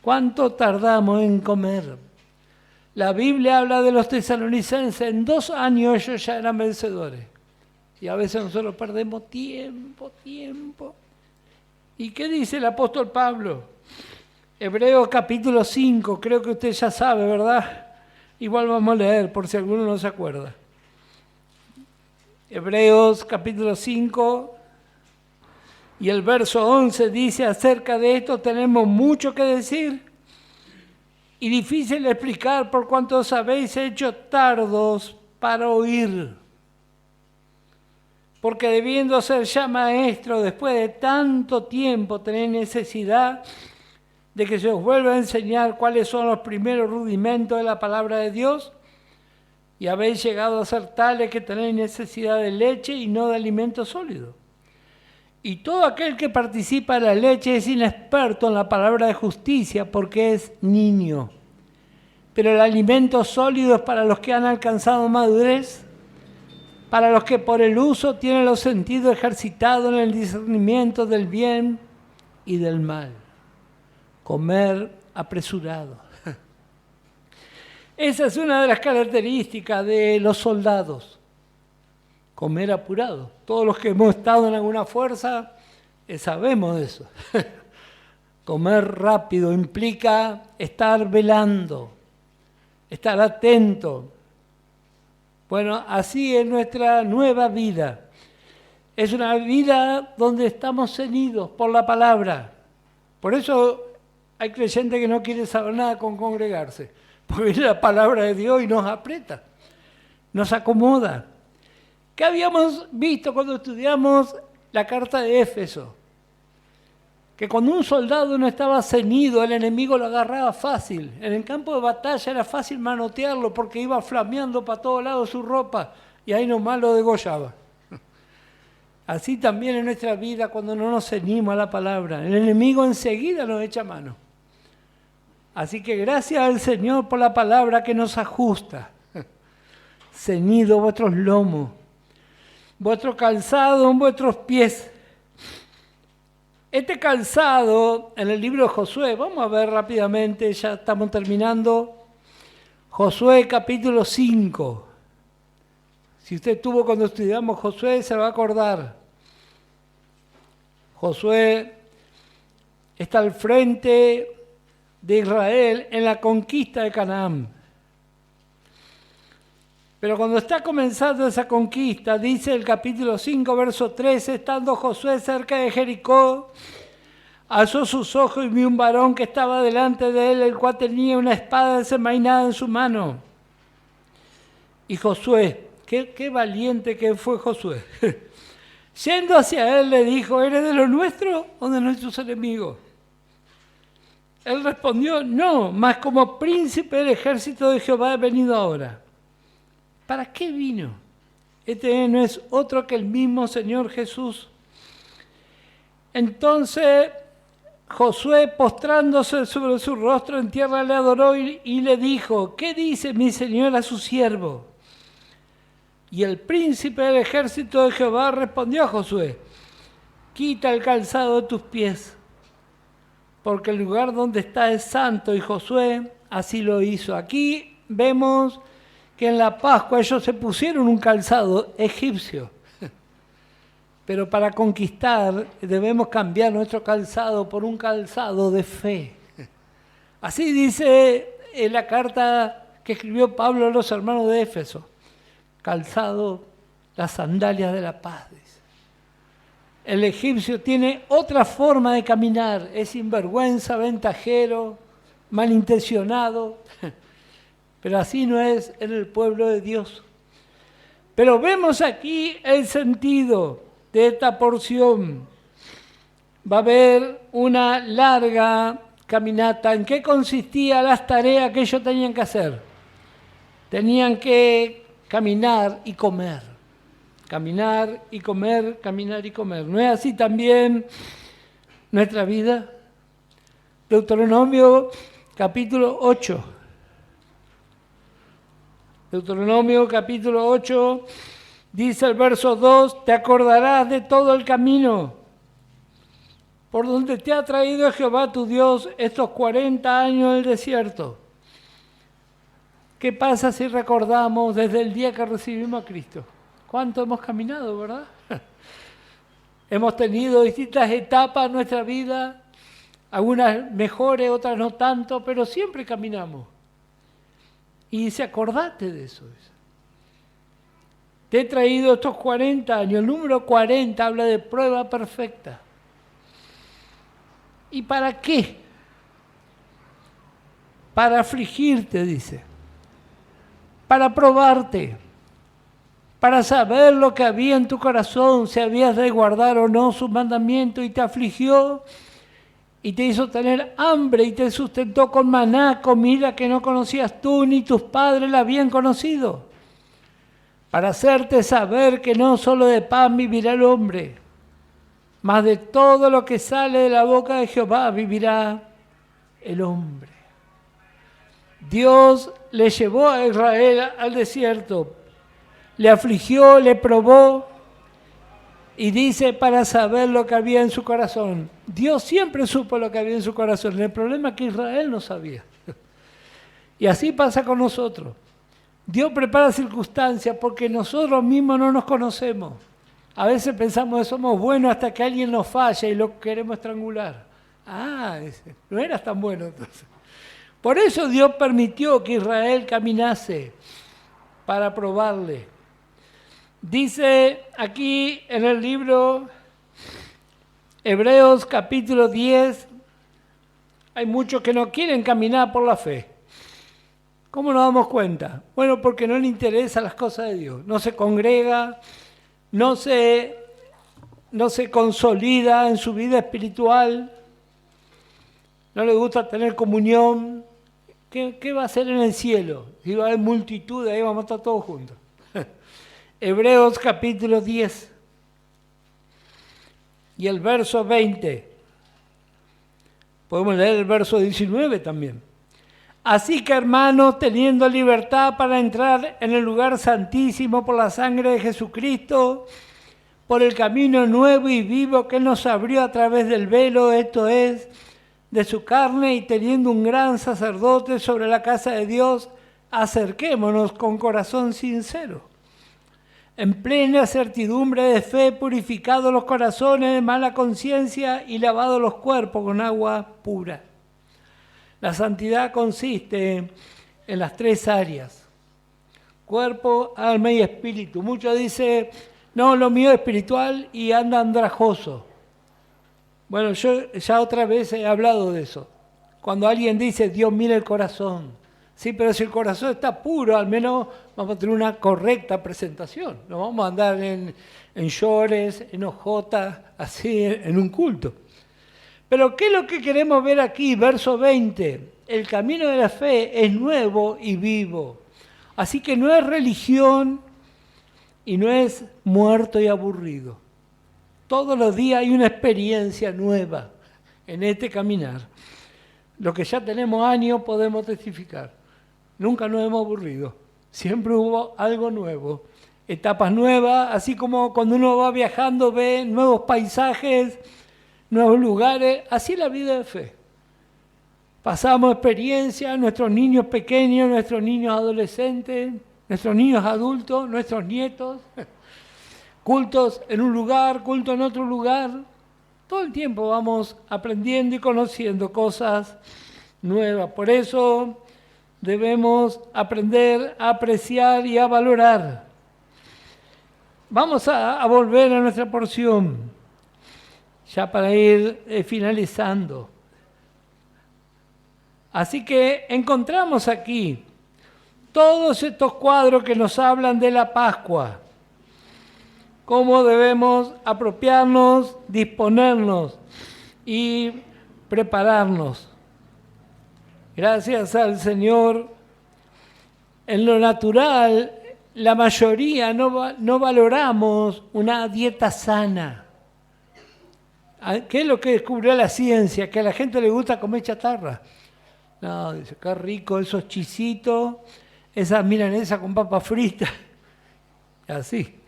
¿Cuánto tardamos en comer? La Biblia habla de los tesalonicenses, en 2 años ellos ya eran vencedores. Y a veces nosotros perdemos tiempo. ¿Y qué dice el apóstol Pablo? Hebreos capítulo 5, creo que usted ya sabe, ¿verdad? Igual vamos a leer por si alguno no se acuerda. Hebreos capítulo 5 y el verso 11 dice, acerca de esto tenemos mucho que decir y difícil de explicar por cuanto os habéis hecho tardos para oír. Porque debiendo ser ya maestro después de tanto tiempo tenéis necesidad de que se os vuelva a enseñar cuáles son los primeros rudimentos de la palabra de Dios, y habéis llegado a ser tales que tenéis necesidad de leche y no de alimento sólido. Y todo aquel que participa de la leche es inexperto en la palabra de justicia porque es niño. Pero el alimento sólido es para los que han alcanzado madurez, para los que por el uso tienen los sentidos ejercitados en el discernimiento del bien y del mal. Comer apresurado. Esa es una de las características de los soldados. Comer apurado. Todos los que hemos estado en alguna fuerza sabemos de eso. Comer rápido implica estar velando, estar atento. Bueno, así es nuestra nueva vida. Es una vida donde estamos ceñidos por la palabra. Por eso hay creyentes que no quieren saber nada con congregarse, porque viene la palabra de Dios y nos aprieta, nos acomoda. ¿Qué habíamos visto cuando estudiamos la carta de Éfeso? Que cuando un soldado no estaba ceñido, el enemigo lo agarraba fácil. En el campo de batalla era fácil manotearlo porque iba flameando para todos lados su ropa y ahí nomás lo degollaba. Así también en nuestra vida cuando no nos ceñimos a la palabra, el enemigo enseguida nos echa mano. Así que gracias al Señor por la palabra que nos ajusta. Ceñido vuestros lomos. vuestro calzado en vuestros pies. Este calzado en el libro de Josué, vamos a ver rápidamente, ya estamos terminando. Josué capítulo 5. Si usted estuvo cuando estudiamos Josué, se va a acordar. Josué está al frente de Israel en la conquista de Canaán. Pero cuando está comenzando esa conquista, dice el capítulo 5, verso 13, estando Josué cerca de Jericó, alzó sus ojos y vio un varón que estaba delante de él, el cual tenía una espada desenvainada en su mano. Y Josué, qué valiente que fue Josué, yendo hacia él le dijo, ¿eres de los nuestros o de nuestros enemigos? Él respondió, no, mas como príncipe del ejército de Jehová he venido ahora. ¿Para qué vino? Este no es otro que el mismo Señor Jesús. Entonces Josué, postrándose sobre su rostro en tierra, le adoró y le dijo, ¿qué dice mi Señor a su siervo? Y el príncipe del ejército de Jehová respondió a Josué, quita el calzado de tus pies, porque el lugar donde está es santo, y Josué así lo hizo. Aquí vemos que en la Pascua ellos se pusieron un calzado egipcio, pero para conquistar debemos cambiar nuestro calzado por un calzado de fe. Así dice en la carta que escribió Pablo a los hermanos de Éfeso, calzado, las sandalias de la paz. Dice. El egipcio tiene otra forma de caminar, es sinvergüenza, ventajero, malintencionado, pero así no es en el pueblo de Dios. Pero vemos aquí el sentido de esta porción. Va a haber una larga caminata. ¿En qué consistían las tareas que ellos tenían que hacer? Tenían que caminar y comer. Caminar y comer, caminar y comer. ¿No es así también nuestra vida? Deuteronomio capítulo 8. Deuteronomio capítulo 8, dice el verso 2, te acordarás de todo el camino por donde te ha traído Jehová tu Dios estos 40 años en el desierto. ¿Qué pasa si recordamos desde el día que recibimos a Cristo? ¿Cuánto hemos caminado, verdad? Hemos tenido distintas etapas en nuestra vida, algunas mejores, otras no tanto, pero siempre caminamos. Y dice, acordate de eso. Te he traído estos 40 años. El número 40 habla de prueba perfecta. ¿Y para qué? Para afligirte, dice. Para probarte. Para saber lo que había en tu corazón, si habías de guardar o no su mandamiento, y te afligió y te hizo tener hambre y te sustentó con maná, comida que no conocías tú ni tus padres la habían conocido, para hacerte saber que no solo de pan vivirá el hombre, mas de todo lo que sale de la boca de Jehová vivirá el hombre. Dios le llevó a Israel al desierto, le afligió, le probó, y dice para saber lo que había en su corazón. Dios siempre supo lo que había en su corazón. El problema es que Israel no sabía. Y así pasa con nosotros. Dios prepara circunstancias porque nosotros mismos no nos conocemos. A veces pensamos que somos buenos hasta que alguien nos falla y lo queremos estrangular. No eras tan bueno entonces. Por eso Dios permitió que Israel caminase para probarle. Dice aquí en el libro Hebreos capítulo 10, hay muchos que no quieren caminar por la fe. ¿Cómo nos damos cuenta? Bueno, porque no le interesan las cosas de Dios. No se congrega, no se consolida en su vida espiritual, no le gusta tener comunión. ¿Qué va a hacer en el cielo? Si va a haber multitud, ahí vamos a estar todos juntos. Hebreos capítulo 10 y el verso 20. Podemos leer el verso 19 también. Así que, hermanos, teniendo libertad para entrar en el lugar santísimo por la sangre de Jesucristo, por el camino nuevo y vivo que nos abrió a través del velo, esto es, de su carne, y teniendo un gran sacerdote sobre la casa de Dios, acerquémonos con corazón sincero, en plena certidumbre de fe, purificados los corazones de mala conciencia y lavados los cuerpos con agua pura. La santidad consiste en las tres áreas: cuerpo, alma y espíritu. Muchos dicen, no, lo mío es espiritual y anda andrajoso. Bueno, yo ya otra vez he hablado de eso. Cuando alguien dice, Dios mira el corazón. Sí, pero si el corazón está puro, al menos vamos a tener una correcta presentación. No vamos a andar en shorts, en ojotas, así en un culto. Pero ¿qué es lo que queremos ver aquí? Verso 20. El camino de la fe es nuevo y vivo. Así que no es religión y no es muerto y aburrido. Todos los días hay una experiencia nueva en este caminar. Lo que ya tenemos años podemos testificar. Nunca nos hemos aburrido. Siempre hubo algo nuevo. Etapas nuevas, así como cuando uno va viajando ve nuevos paisajes, nuevos lugares. Así es la vida de fe. Pasamos experiencias, nuestros niños pequeños, nuestros niños adolescentes, nuestros niños adultos, nuestros nietos. Cultos en un lugar, cultos en otro lugar. Todo el tiempo vamos aprendiendo y conociendo cosas nuevas. Por eso debemos aprender a apreciar y a valorar. Vamos a volver a nuestra porción, ya para ir finalizando. Así que encontramos aquí todos estos cuadros que nos hablan de la Pascua. Cómo debemos apropiarnos, disponernos y prepararnos. Gracias al Señor, en lo natural, la mayoría no valoramos una dieta sana. ¿Qué es lo que descubrió la ciencia? Que a la gente le gusta comer chatarra. No, dice, qué rico esos chisitos, esas milanesas con papas fritas, así.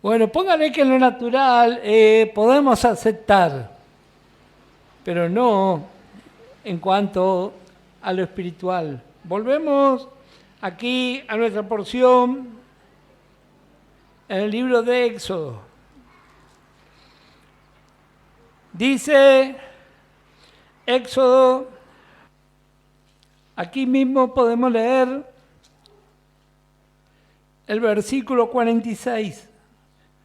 Bueno, póngale que en lo natural podemos aceptar, pero no en cuanto a lo espiritual. Volvemos aquí a nuestra porción en el libro de Éxodo. Dice Éxodo, aquí mismo podemos leer el versículo 46.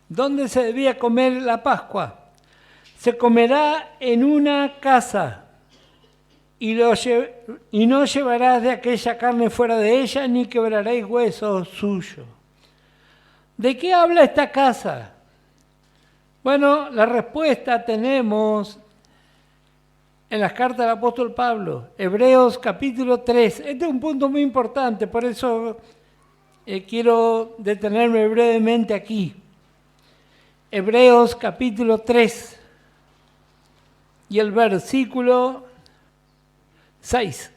¿Dónde se debía comer la Pascua? Se comerá en una casa y no llevarás de aquella carne fuera de ella, ni quebraréis huesos suyos. ¿De qué habla esta casa? Bueno, la respuesta tenemos en las cartas del apóstol Pablo, Hebreos capítulo 3. Este es un punto muy importante, por eso quiero detenerme brevemente aquí. Hebreos capítulo 3 y el versículo 6.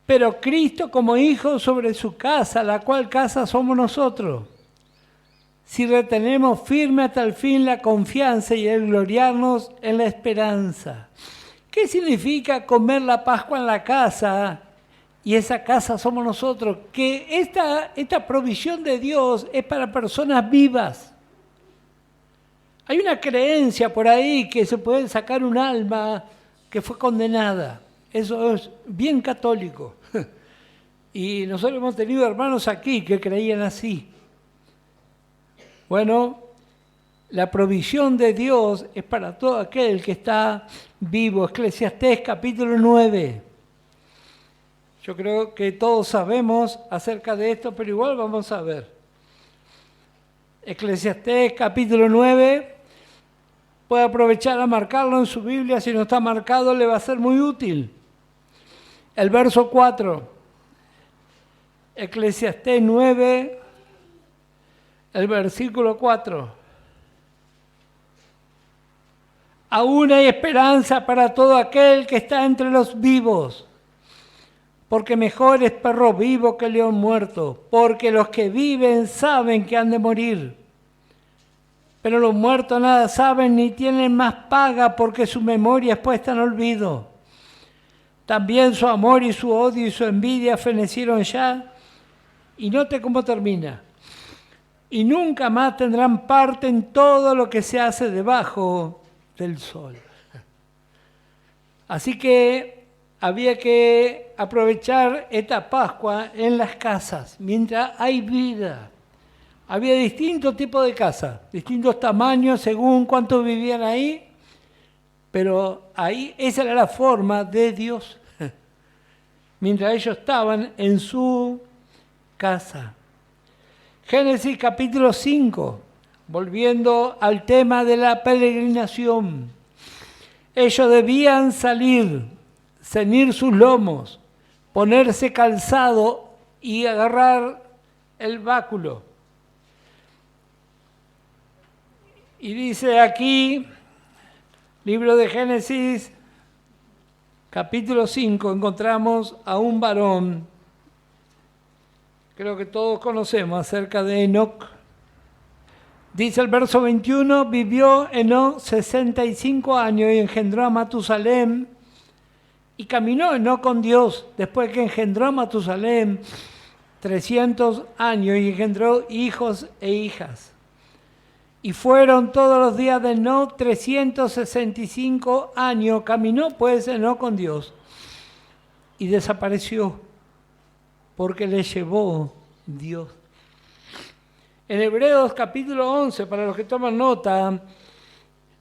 Pero Cristo como hijo sobre su casa, la cual casa somos nosotros, si retenemos firme hasta el fin la confianza y el gloriarnos en la esperanza. ¿Qué significa comer la Pascua en la casa? Y esa casa somos nosotros. Que esta provisión de Dios es para personas vivas. Hay una creencia por ahí que se puede sacar un alma que fue condenada. Eso es bien católico. Y nosotros hemos tenido hermanos aquí que creían así. Bueno, la provisión de Dios es para todo aquel que está vivo. Eclesiastés capítulo 9. Yo creo que todos sabemos acerca de esto, pero igual vamos a ver. Eclesiastés capítulo 9. Puede aprovechar a marcarlo en su Biblia. Si no está marcado, le va a ser muy útil. El verso 4. Eclesiastés 9. El versículo 4. Aún hay esperanza para todo aquel que está entre los vivos. porque mejor es perro vivo que león muerto, porque los que viven saben que han de morir. Pero los muertos nada saben ni tienen más paga porque su memoria es puesta en olvido. También su amor y su odio y su envidia fenecieron ya. Y note cómo termina. Y nunca más tendrán parte en todo lo que se hace debajo del sol. Así que había que aprovechar esta Pascua en las casas, mientras hay vida. Había distintos tipos de casas, distintos tamaños según cuántos vivían ahí, pero ahí esa era la forma de Dios, mientras ellos estaban en su casa. Génesis capítulo 5, volviendo al tema de la peregrinación. Ellos debían salir, ceñir sus lomos, ponerse calzado y agarrar el báculo. Y dice aquí, libro de Génesis, capítulo 5, encontramos a un varón, creo que todos conocemos acerca de Enoc. Dice el verso 21, vivió Enoc 65 años y engendró a Matusalem, y caminó Enoc con Dios después que engendró a Matusalem 300 años y engendró hijos e hijas. Y fueron todos los días de Enoc 365 años. Caminó pues Enoc con Dios y desapareció porque le llevó Dios. En Hebreos capítulo 11, para los que toman nota,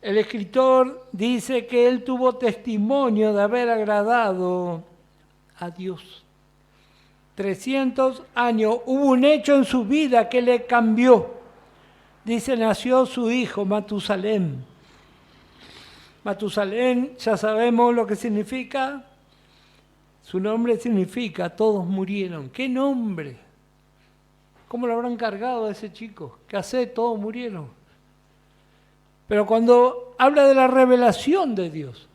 el escritor dice que él tuvo testimonio de haber agradado a Dios. 300 años. Hubo un hecho en su vida que le cambió. Dice, nació su hijo Matusalem. Matusalem, ya sabemos lo que significa. Su nombre significa todos murieron. ¿Qué nombre? ¿Cómo lo habrán cargado a ese chico? ¿Qué hace? Todos murieron. Pero cuando habla de la revelación de Dios,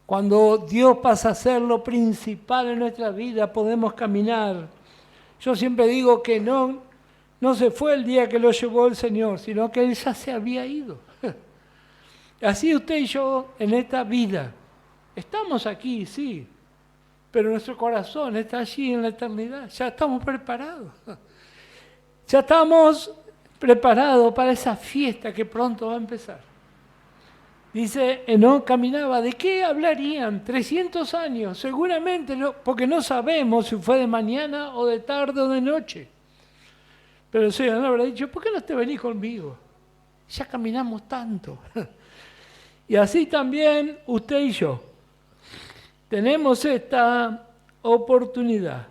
cuando Dios pasa a ser lo principal en nuestra vida, podemos caminar. Yo siempre digo que no se fue el día que lo llevó el Señor, sino que Él ya se había ido. Así usted y yo en esta vida. Estamos aquí, sí, pero nuestro corazón está allí en la eternidad. Ya estamos preparados. Ya estamos preparados para esa fiesta que pronto va a empezar. Dice, Enoc caminaba. ¿De qué hablarían? 300 años, seguramente, no, porque no sabemos si fue de mañana o de tarde o de noche. Pero el Señor habrá dicho, ¿por qué no te venís conmigo? Ya caminamos tanto. Y así también usted y yo tenemos esta oportunidad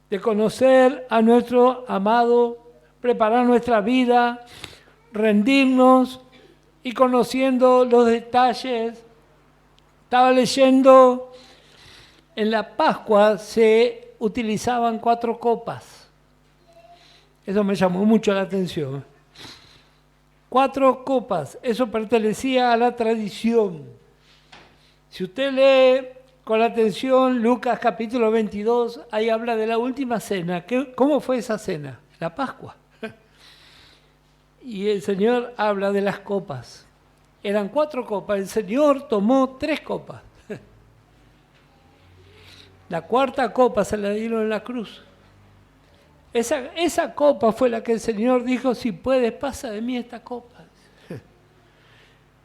de conocer a nuestro amado, preparar nuestra vida, rendirnos y conociendo los detalles. Estaba leyendo, en la Pascua se utilizaban 4 copas. Eso me llamó mucho la atención. 4 copas, eso pertenecía a la tradición. Si usted lee con atención Lucas capítulo 22, ahí habla de la última cena. ¿Cómo fue esa cena? La Pascua. Y el Señor habla de las copas. Eran 4 copas, el Señor tomó 3 copas. La 4ª copa se la dieron en la cruz. Esa copa fue la que el Señor dijo, si puedes, pasa de mí esta copa.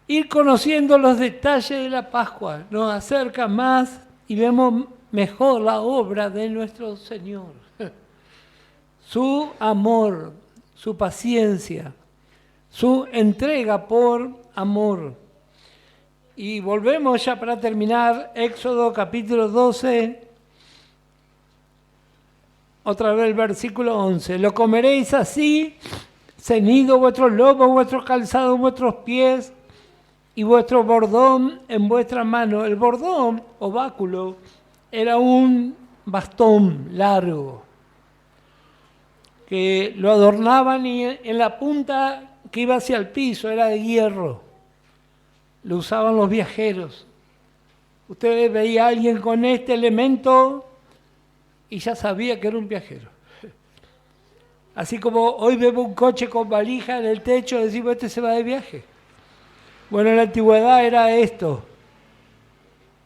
Ir conociendo los detalles de la Pascua nos acerca más y vemos mejor la obra de nuestro Señor. Su amor, su paciencia, su entrega por amor. Y volvemos ya para terminar, Éxodo capítulo 12, otra vez el versículo 11. Lo comeréis así, ceñido vuestros lomos, vuestros calzados, vuestros pies, y vuestro bordón en vuestra mano. El bordón o báculo era un bastón largo que lo adornaban y en la punta que iba hacia el piso era de hierro. Lo usaban los viajeros. Usted veía a alguien con este elemento y ya sabía que era un viajero. Así como hoy vemos un coche con valija en el techo, decimos, este se va de viaje. Bueno, en la antigüedad era esto.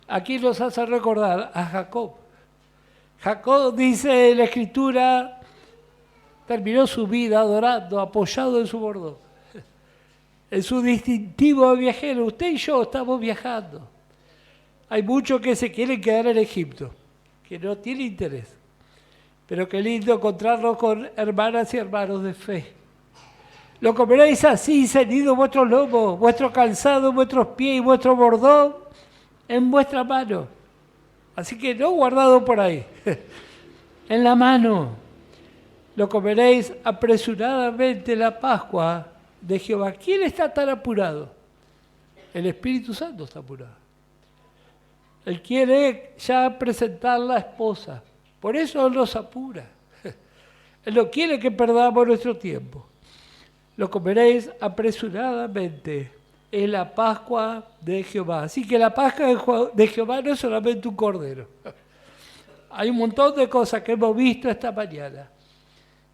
Aquí nos hace recordar a Jacob. Jacob, dice la Escritura, terminó su vida adorando, apoyado en su bordón. En su distintivo de viajero. Usted y yo estamos viajando. Hay muchos que se quieren quedar en Egipto, que no tienen interés. Pero qué lindo encontrarnos con hermanas y hermanos de fe. Lo comeréis así, ceñido vuestros lomos, vuestro calzado en vuestros pies y vuestro bordón en vuestra mano. Así que no guardado por ahí, en la mano. Lo comeréis apresuradamente la Pascua de Jehová. ¿Quién está tan apurado? El Espíritu Santo está apurado. Él quiere ya presentar la esposa. Por eso Él nos apura. Él no quiere que perdamos nuestro tiempo. Lo comeréis apresuradamente. Es la Pascua de Jehová. Así que la Pascua de Jehová no es solamente un cordero. Hay un montón de cosas que hemos visto esta mañana.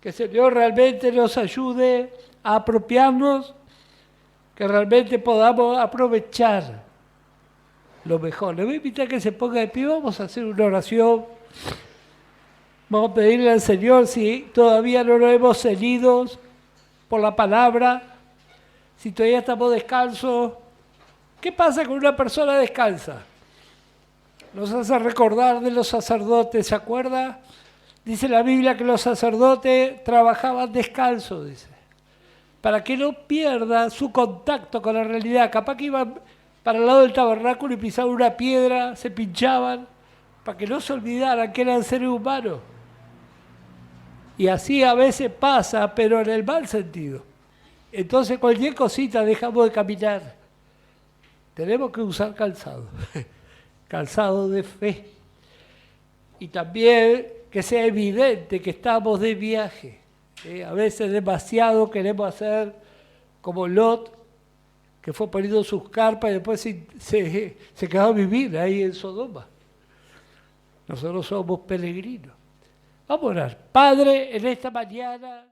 Que el Señor realmente nos ayude a apropiarnos, que realmente podamos aprovechar lo mejor. Le voy a invitar a que se ponga de pie, vamos a hacer una oración. Vamos a pedirle al Señor si todavía no nos hemos ceñido por la palabra, si todavía estamos descalzos. ¿Qué pasa con una persona descalza? Nos hace recordar de los sacerdotes, ¿se acuerda? Dice la Biblia que los sacerdotes trabajaban descalzos, dice, para que no pierda su contacto con la realidad. Capaz que iban para el lado del tabernáculo y pisaban una piedra, se pinchaban, para que no se olvidaran que eran seres humanos. Y así a veces pasa, pero en el mal sentido. Entonces cualquier cosita dejamos de caminar. Tenemos que usar calzado, calzado de fe. Y también que sea evidente que estamos de viaje. A veces demasiado queremos hacer como Lot, que fue poniendo sus carpas y después se quedó a vivir ahí en Sodoma. Nosotros somos peregrinos. Vamos a orar. Padre, en esta mañana...